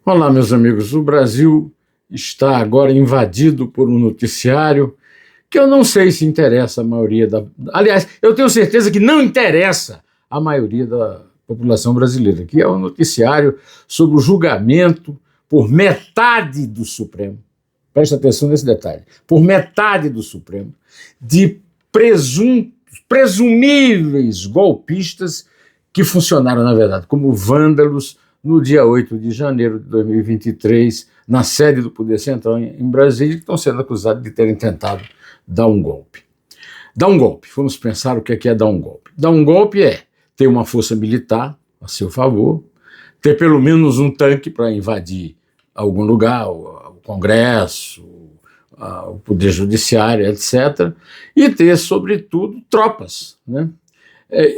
Olá, meus amigos. O Brasil está agora invadido por um noticiário que eu não sei se interessa a maioria da. Aliás, eu tenho certeza que não interessa a maioria da população brasileira, que é o noticiário sobre o julgamento por metade do Supremo. Presta atenção nesse detalhe. Por metade do Supremo, de presumíveis golpistas que funcionaram, na verdade, como vândalos no dia 8 de janeiro de 2023, na sede do Poder Central em Brasília, que estão sendo acusados de terem tentado dar um golpe. Dar um golpe, vamos pensar o que é dar um golpe. Dar um golpe é ter uma força militar a seu favor, ter pelo menos um tanque para invadir algum lugar, o Congresso, o Poder Judiciário, etc., e ter, sobretudo, tropas, né?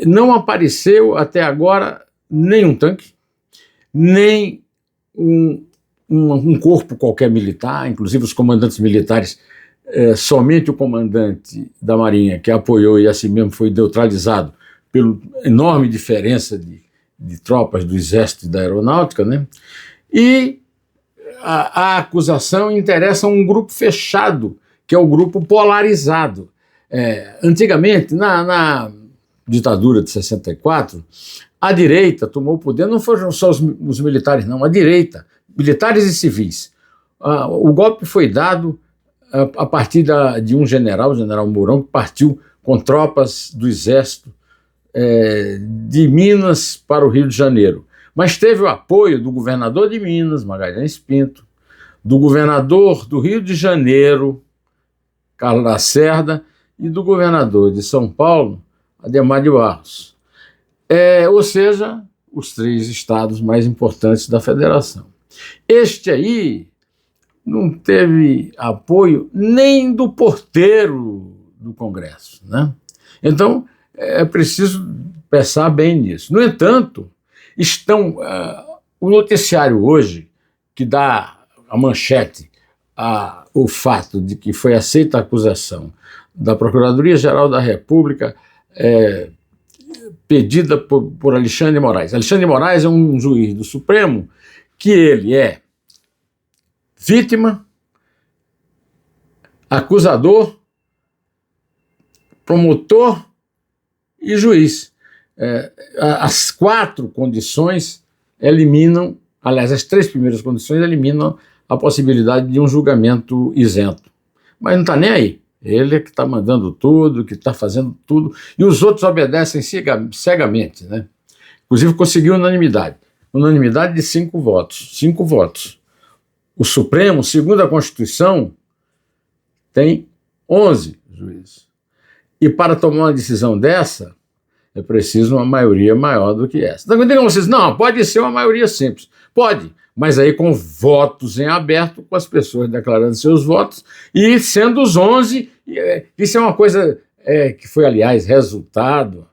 Não apareceu até agora nenhum tanque, nem um corpo qualquer militar, inclusive os comandantes militares, somente o comandante da Marinha, que apoiou e assim mesmo foi neutralizado pela enorme diferença de tropas do Exército e da Aeronáutica, né? E a acusação interessa um grupo fechado, que é o grupo polarizado. Antigamente, na ditadura de 64, a direita tomou o poder, não foram só os militares, não, a direita, militares e civis. O golpe foi dado a partir de um general, o general Mourão, que partiu com tropas do Exército de Minas para o Rio de Janeiro. Mas teve o apoio do governador de Minas, Magalhães Pinto, do governador do Rio de Janeiro, Carlos Lacerda, e do governador de São Paulo, Adhemar de Barros. Ou seja, os três estados mais importantes da federação. Este aí não teve apoio nem do porteiro do Congresso, né? Então, é preciso pensar bem nisso. No entanto, o noticiário hoje, que dá a manchete o fato de que foi aceita a acusação da Procuradoria-Geral da República pedida por Alexandre de Moraes. Alexandre de Moraes é um juiz do Supremo que ele é vítima, acusador, promotor e juiz. As quatro condições eliminam, aliás, as três primeiras condições eliminam a possibilidade de um julgamento isento. Mas não está nem aí. Ele é que está mandando tudo, que está fazendo tudo, e os outros obedecem cegamente, né? Inclusive conseguiu unanimidade de 5 votos. 5 votos. O Supremo, segundo a Constituição, tem 11 juízes. E para tomar uma decisão dessa, é preciso uma maioria maior do que essa. Então, digam vocês, não, pode ser uma maioria simples. Pode, mas aí com votos em aberto, com as pessoas declarando seus votos, e sendo os 11, isso é uma coisa que foi, aliás, resultado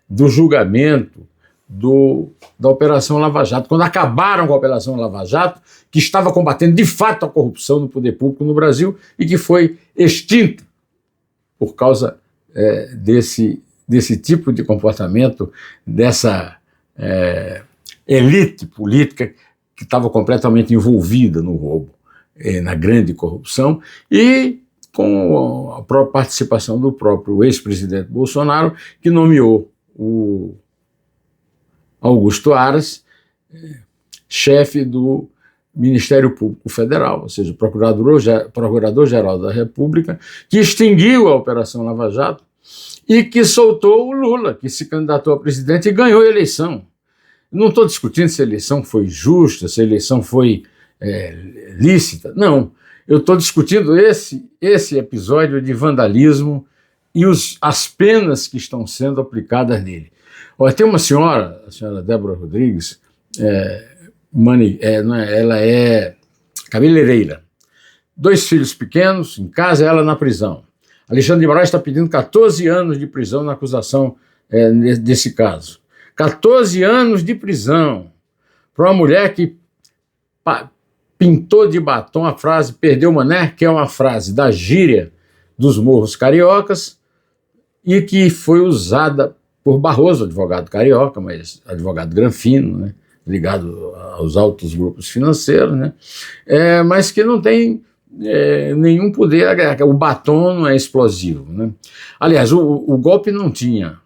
do julgamento da Operação Lava Jato. Quando acabaram com a Operação Lava Jato, que estava combatendo de fato a corrupção no poder público no Brasil e que foi extinta por causa desse tipo de comportamento, dessa elite política que estava completamente envolvida no roubo, na grande corrupção, e com a própria participação do próprio ex-presidente Bolsonaro, que nomeou o Augusto Aras chefe do Ministério Público Federal, ou seja, Procurador-Geral da República, que extinguiu a Operação Lava Jato e que soltou o Lula, que se candidatou a presidente e ganhou a eleição. Não estou discutindo se a eleição foi justa, se a eleição foi lícita, não. Eu estou discutindo esse episódio de vandalismo e as penas que estão sendo aplicadas nele. Olha, tem uma senhora, a senhora Débora Rodrigues, ela é cabeleireira, 2 filhos pequenos em casa, ela na prisão. Alexandre de Moraes está pedindo 14 anos de prisão na acusação desse caso. 14 anos de prisão para uma mulher que pintou de batom a frase "perdeu mané", que é uma frase da gíria dos morros cariocas e que foi usada por Barroso, advogado carioca, mas advogado granfino, né? ligado aos altos grupos financeiros, né? Mas que não tem nenhum poder, o batom não é explosivo, né? Aliás, o golpe não tinha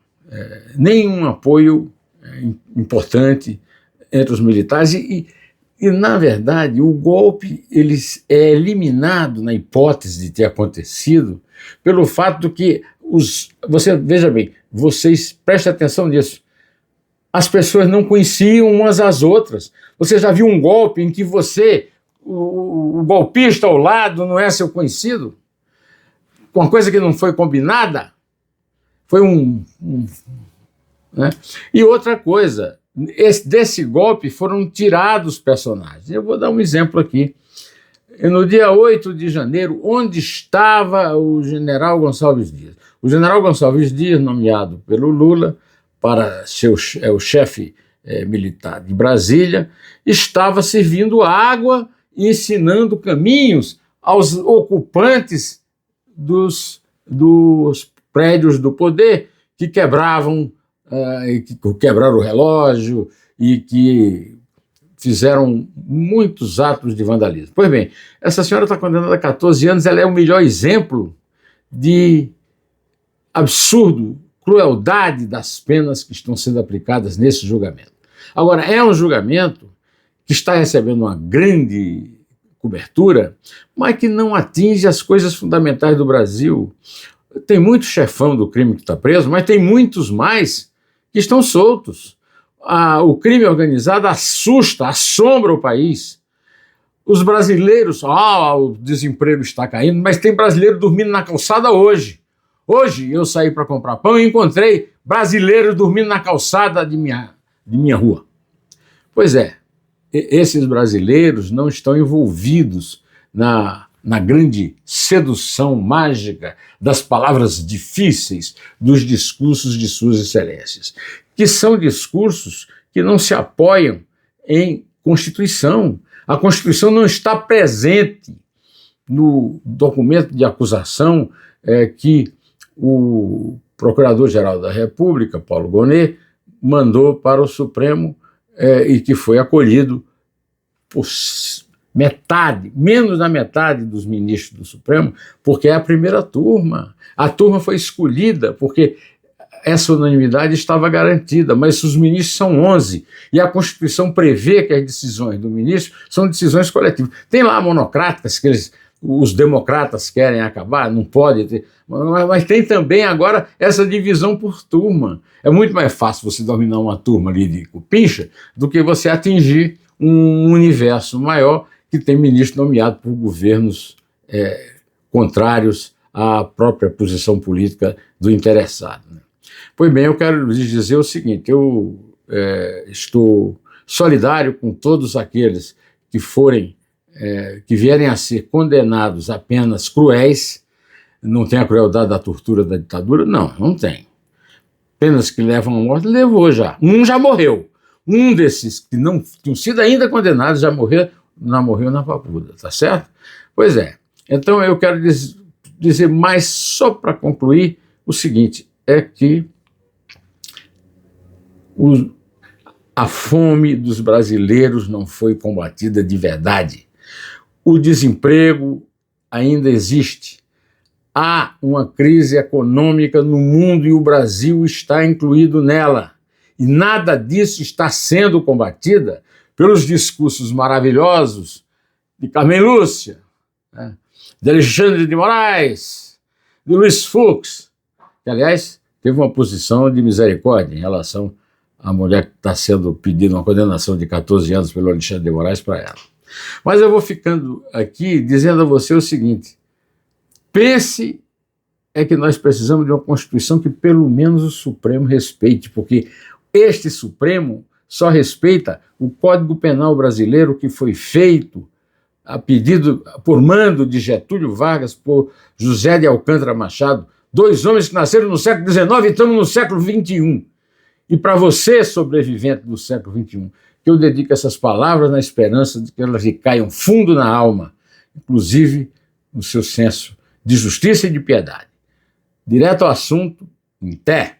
nenhum apoio importante entre os militares e, na verdade, o golpe ele é eliminado na hipótese de ter acontecido pelo fato de que você veja bem, vocês prestem atenção nisso, as pessoas não conheciam umas às outras. Você já viu um golpe em que o golpista ao lado não é seu conhecido? Uma coisa que não foi combinada? Foi né? E outra coisa, desse golpe foram tirados personagens. Eu vou dar um exemplo aqui. No dia 8 de janeiro, onde estava o general Gonçalves Dias? O general Gonçalves Dias, nomeado pelo Lula para ser o chefe militar de Brasília, estava servindo água e ensinando caminhos aos ocupantes dos prédios do poder que quebraram o relógio e que fizeram muitos atos de vandalismo. Pois bem, essa senhora está condenada a 14 anos, ela é o melhor exemplo de absurdo, crueldade das penas que estão sendo aplicadas nesse julgamento. Agora, é um julgamento que está recebendo uma grande cobertura, mas que não atinge as coisas fundamentais do Brasil. Tem muito chefão do crime que está preso, mas tem muitos mais que estão soltos. O crime organizado assombra o país. Os brasileiros, o desemprego está caindo, mas tem brasileiro dormindo na calçada hoje. Hoje eu saí para comprar pão e encontrei brasileiros dormindo na calçada de minha rua. Pois é, esses brasileiros não estão envolvidos na grande sedução mágica das palavras difíceis dos discursos de suas excelências, que são discursos que não se apoiam em Constituição. A Constituição não está presente no documento de acusação que o Procurador-Geral da República, Paulo Gonet, mandou para o Supremo e que foi acolhido por menos da metade dos ministros do Supremo, porque é a primeira turma. A turma foi escolhida porque essa unanimidade estava garantida, mas os ministros são 11, e a Constituição prevê que as decisões do ministro são decisões coletivas. Tem lá monocráticas que os democratas querem acabar, não pode ter, mas tem também agora essa divisão por turma. É muito mais fácil você dominar uma turma ali de cupincha do que você atingir um universo maior que tem ministro nomeado por governos contrários à própria posição política do interessado, né? Pois bem, eu quero lhes dizer o seguinte, eu estou solidário com todos aqueles que vierem a ser condenados a penas cruéis. Não tem a crueldade da tortura da ditadura? Não tem. Penas que levam à morte, levou já. Um já morreu. Um desses que não tinham sido ainda condenados já morreu na papuda, tá certo? Pois é. Então eu quero dizer mais, só para concluir, o seguinte, é que a fome dos brasileiros não foi combatida de verdade. O desemprego ainda existe. Há uma crise econômica no mundo e o Brasil está incluído nela. E nada disso está sendo combatida pelos discursos maravilhosos de Carmen Lúcia, né, de Alexandre de Moraes, de Luiz Fux, que, aliás, teve uma posição de misericórdia em relação à mulher que está sendo pedida uma condenação de 14 anos pelo Alexandre de Moraes para ela. Mas eu vou ficando aqui dizendo a você o seguinte, pense que nós precisamos de uma Constituição que pelo menos o Supremo respeite, porque este Supremo só respeita o Código Penal brasileiro que foi feito a pedido, por mando de Getúlio Vargas, por José de Alcântara Machado, dois homens que nasceram no século XIX e estamos no século XXI. E para você, sobrevivente do século XXI, que eu dedico essas palavras na esperança de que elas lhe caiam fundo na alma, inclusive no seu senso de justiça e de piedade. Direto ao assunto, em té.